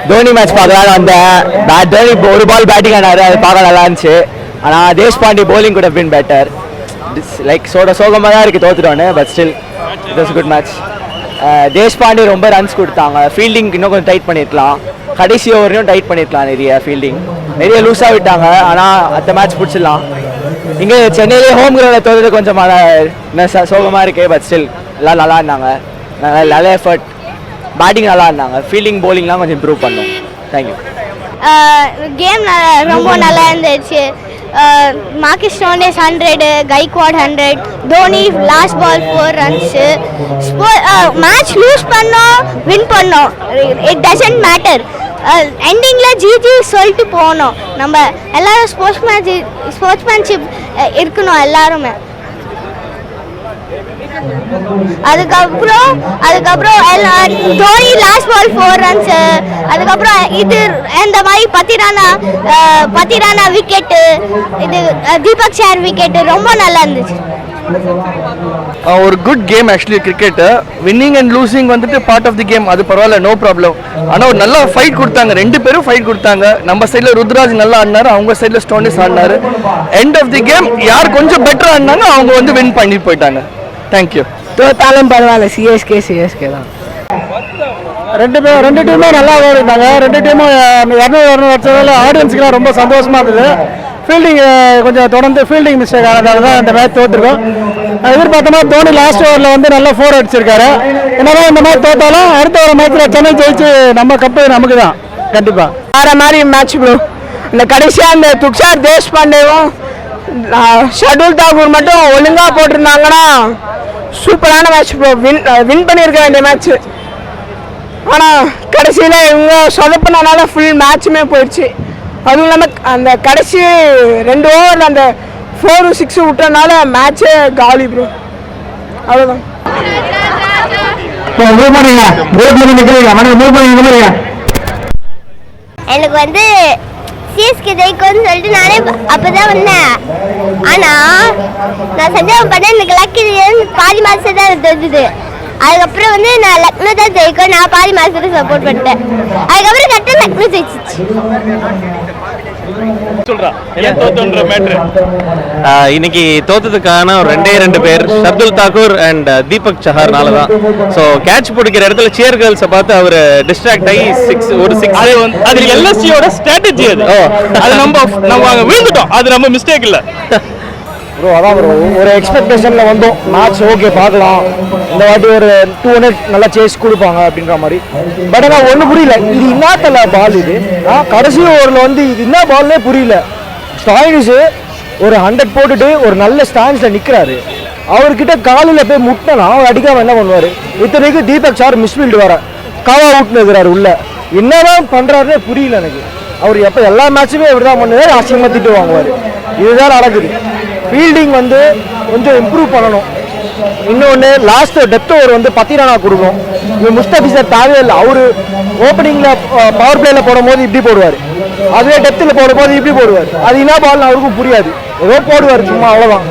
Dhoni match பார்க்கலாம் வந்தேன். தோனி ஒரு பால் பேட்டிங் ஆனாரு, அது பார்க்க நல்லா இருந்துச்சு. ஆனால் தேஷ்பாண்டி போலிங் கூட பின் பெட்டர். லைக் சோகமாக தான் இருக்குது தோத்துட்டோன்னு, but still it was good match. Deshpande ரொம்ப ரன்ஸ் கொடுத்தாங்க. ஃபீல்டிங் இன்னும் கொஞ்சம் டைட் பண்ணியிருக்கலாம். கடைசி ஓவரையும் டைட் பண்ணியிருக்கலாம். நிறைய லூஸாக விட்டாங்க. ஆனால் அந்த மேட்ச் பிடிச்சிடலாம். இங்கே சென்னையிலே ஹோம் கிரவுண்டில் தோற்றது கொஞ்சம் சோகமாக இருக்குது, பட் ஸ்டில் எல்லாம் நல்லா இருந்தாங்க. நல்ல எஃபர்ட். பேட்டிங் நல்லா இருந்தாங்க. ஃபீல்டிங் போலிங்லாம் கொஞ்சம் இம்ப்ரூவ் பண்ணோம். தேங்க்யூ. கேம் ரொம்ப நல்லா இருந்துச்சு. Marcus Stoinis 100, Gaikwad 100, Dhoni last ball 4 runs. Match lose பண்ணோம் வின் பண்ணோம், இட் டசன்ட் மேட்டர். எண்டிங்கில் ஜிஜி சொல்லிட்டு போகணும். நம்ம எல்லோரும் ஸ்போர்ட்ஸ்மேன்ஷிப் இருக்கணும் எல்லாருமே. அதுக்கப்புறம் தோனி லாஸ்ட் பால் 4 ரன்ஸு. அதுக்கப்புறம் இது இந்த மாதிரி பத்திரானா விக்கெட்டு, இது தீபக் சேர் விக்கெட்டு ரொம்ப நல்லா இருந்துச்சு. ஒரு good game actually. Cricket winning and losing வந்துட்டு பார்ட் ஆஃப் தி கேம், அது பரவாயில்ல, நோ ப்ராப்ளம். ஆனால் ஒரு நல்ல ஃபைட் கொடுத்தாங்க, 2 பேரும் ஃபைட் கொடுத்தாங்க. நம்ம சைடில் ருத்ராஜ் நல்லா ஆடினாரு, அவங்க சைடில் ஸ்டோனிஸ் ஆடினாரு. எண்ட் ஆஃப் தி கேம் யார் கொஞ்சம் பெட்டராக ஆடினாங்க அவங்க வந்து வின் பண்ணி போயிட்டாங்க. தேங்க்யூ. தோத்தாலும் பரவாயில்ல, சிஎஸ்கே தான். ரெண்டு டீமுமே நல்லா ஓடிட்டாங்க. 2 டீமும் 200 வச்சதில் ஆடியன்ஸுக்குலாம் ரொம்ப சந்தோஷமாக இருந்தது. ஃபீல்டிங் கொஞ்சம் தொடர்ந்து ஃபீல்டிங் மிஸ்டேக் ஆனதால தான் இந்த மேட்ச் தோற்றுருக்கோம். எதிர்பார்த்தோம்னா தோனி லாஸ்ட் ஓவரில் வந்து நல்லா 4 அடிச்சிருக்காரு. என்னதான் இந்த மேட்ச் தோத்தாலும் அடுத்த ஒரு மேட்ச்சில் சென்னை ஜெயிச்சு நம்ம கப்பு நமக்கு தான் கண்டிப்பாக. வேறு மாதிரி மேட்ச் ப்ரோ. இந்த கடைசியாக இந்த துக்ஷார் தேஷ்பாண்டேவும் ஷர்துல் தாக்கூர் மட்டும் ஒழுங்காக போட்டிருந்தாங்கன்னா சூப்பரான மேட்ச் ப்ரோ. வின் பண்ணியிருக்க வேண்டிய மேட்ச்சு. ஆனால் கடைசியில் இவங்க சொதப்பினால ஃபுல் மேட்சுமே போயிடுச்சு. அதுவும் இல்லாமல் அந்த கடைசி 2 ஓவரில் அந்த 4, 6 விட்டனால மேட்சே காலி ப்ரோ. அவ்வளோதான். எனக்கு வந்து சிஎஸ்கே ஜெயிக்கும்னு சொல்லிட்டு நானே அப்போதான் வந்தேன். ஆனால் நான் சந்தேகம் பண்ணேன், எனக்கு லக்கு பாதி மாதம் தான் தெரிஞ்சுது. அதுக்கப்புறம் வந்து நான் லக்னோ தான் ஜெயிக்கும், நான் பாதி மாதத்துக்கு சப்போர்ட் பண்ணிட்டேன். அதுக்கப்புறம் கரெக்டாக லக்னோ ஜெயிச்சிச்சு. இன்னைக்கு தோத்ததுக்கான ஒரு 2 பேர் ஷர்துல் தாக்கூர் அண்ட் தீபக் சஹார்னால தான். ஸோ கேட்ச் பிடிக்கிற இடத்துல சியர் கேர்ள்ஸை பார்த்து அவர் டிஸ்ட்ராக்ட் ஆகி 6 அது எல்எஸ்சியோட ஸ்ட்ராட்டஜி. அது நம்ம விழுந்துட்டோம், அது நம்ம மிஸ்டேக் இல்லை ப்ரோ. அதான் ப்ரோ, ஒரு எக்ஸ்பெக்டேஷனில் வந்தோம் மேட்ச் ஓகே பார்க்கலாம், இந்த வாட்டி ஒரு 200 நல்லா சேஸ் கொடுப்பாங்க அப்படின்ற மாதிரி. பட் ஆனால் ஒன்றும் புரியல, இது இன்னாத்தல பால். இது கடைசி ஓவரில் வந்து இது என்ன பால்னே புரியல. ஸ்டாயினிஸு ஒரு 100 போட்டுட்டு ஒரு நல்ல ஸ்டாண்ட்ஸில் நிற்கிறாரு. அவர்கிட்ட காலில் போய் முட்டினா அவர் அடிக்காமல் என்ன பண்ணுவார்? இத்தனைக்கு தீபக் சார் மிஸ்ஃபீல்டு வர கவா விட்டுனுக்கிறாரு உள்ள. என்னதான் பண்ணுறாருன்னே புரியல எனக்கு. அவர் எப்போ எல்லா மேட்சுமே இப்படி தான் பண்ணுவார், அசிங்கமாக திட்டு வாங்குவார். இதுதான் நடக்குது. ஃபீல்டிங் வந்து கொஞ்சம் இம்ப்ரூவ் பண்ணணும். இன்னொன்று லாஸ்ட் டெப்த் ஓவர் வந்து பத்திரானா கொடுக்கணும். இது முஸ்தபிசர் தேவையே இல்லை. அவர் ஓப்பனிங்கில் பவர் பிளேயில் போடும்போது இப்படி போடுவார், அதுவே டெப்த்தில் போடும்போது இப்படி போடுவார். அது என்ன பால்னு அவருக்கும் புரியாது, ஏதோ போடுவார் சும்மா, அவ்வளோதான்.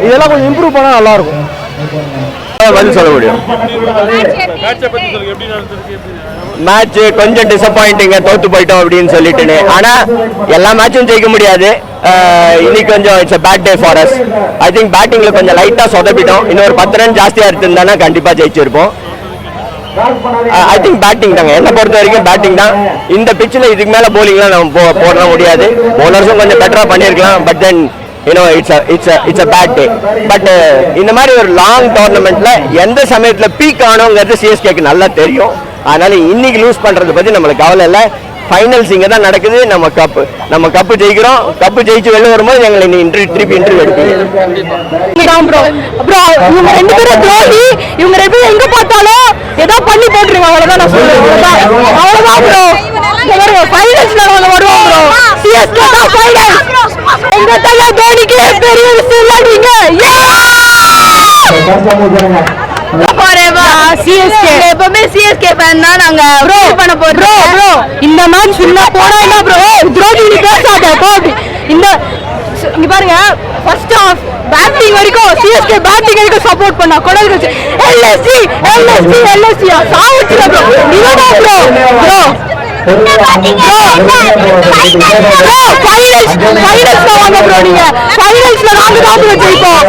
இதெல்லாம் கொஞ்சம் இம்ப்ரூவ் பண்ணால் நல்லாயிருக்கும். பதில் சொல்ல முடியும். மேட்ச் கொஞ்சம் டிசப்பாயிண்டிங்க, தோத்து போயிட்டோம் அப்படின்னு சொல்லிட்டுன்னு. ஆனால் எல்லா மேட்சும் ஜெயிக்க முடியாது. இன்னைக்கு கொஞ்சம் it's a bad day for us. I think பேட்டிங்கில் கொஞ்சம் லைட்டாக சொதப்பிட்டோம். இன்னொரு 10 ரன் ஜாஸ்தியாக எடுத்திருந்தானா கண்டிப்பாக ஜெயிச்சிருப்போம். ஐ திங்க் பேட்டிங் தாங்க, என்னை பொறுத்த வரைக்கும் பேட்டிங் தான். இந்த பிச்சில் இதுக்கு மேலே போலிங்லாம் நம்ம போட முடியாது. பவுலர்ஸும் கொஞ்சம் பெட்டராக பண்ணியிருக்கலாம். But then it's a bad day. But இந்த மாதிரி ஒரு லாங் டோர்னமெண்ட்ல எந்த சமயத்துல பீக் ஆனோங்கிறது சிஎஸ்கேக்கு நல்லா தெரியும். அதனால இன்னைக்கு லூஸ் பண்றதை பத்தி நம்மளுக்கு கவலை இல்லை. ஃபைனல்ஸ் இங்கே தான் நடக்குது. நம்ம கப்பு ஜெயிக்கிறோம். கப்பு ஜெயிச்சு வெளில வரும்போது எங்களை திருப்பி இன்டர்வியூ எடுப்பீங்க. இவங்க 2 பேரும் துரோகி. இவங்க 2 பேரும் எங்க பார்த்தாலும் ஏதோ பண்ணி போட்டுருங்க, அவ்வளவுதான் நான் சொல்லுவேன். அவ்வளவுதான் ப்ரோ. ஃபைனல்ஸ்ல வருவோம் ப்ரோ. சிஎஸ்கே தான் ஃபைனல்ஸ். எங்க தலை தோனிக்கு பெரிய விஷயம் இல்லாதீங்க. எப்பவுமே சிஎஸ்கே ஃபேன் தான் நாங்க. ப்ரோ பண்ண போறோம் ப்ரோ. இந்த மேட்ச் சும்மா போனா என்ன ப்ரோ? துரோகி நீ பேசாத கோபி. இந்த இங்க பாருங்க, ஃபர்ஸ்ட் ஹாஃப் பேட்டிங் வரைக்கும் சிஎஸ்கே பேட்டிங் வரைக்கும் சப்போர்ட் பண்ணா கொடல் எல்எஸ்சி சாவுச்சுடா ப்ரோ. நீங்க ப்ரோ என்ன பாத்தீங்க ஃபைனல்ஸ்ல வாங்க ப்ரோ நீங்க ஃபைனல்ஸ்ல நாங்க தான் ஜெயிப்போம்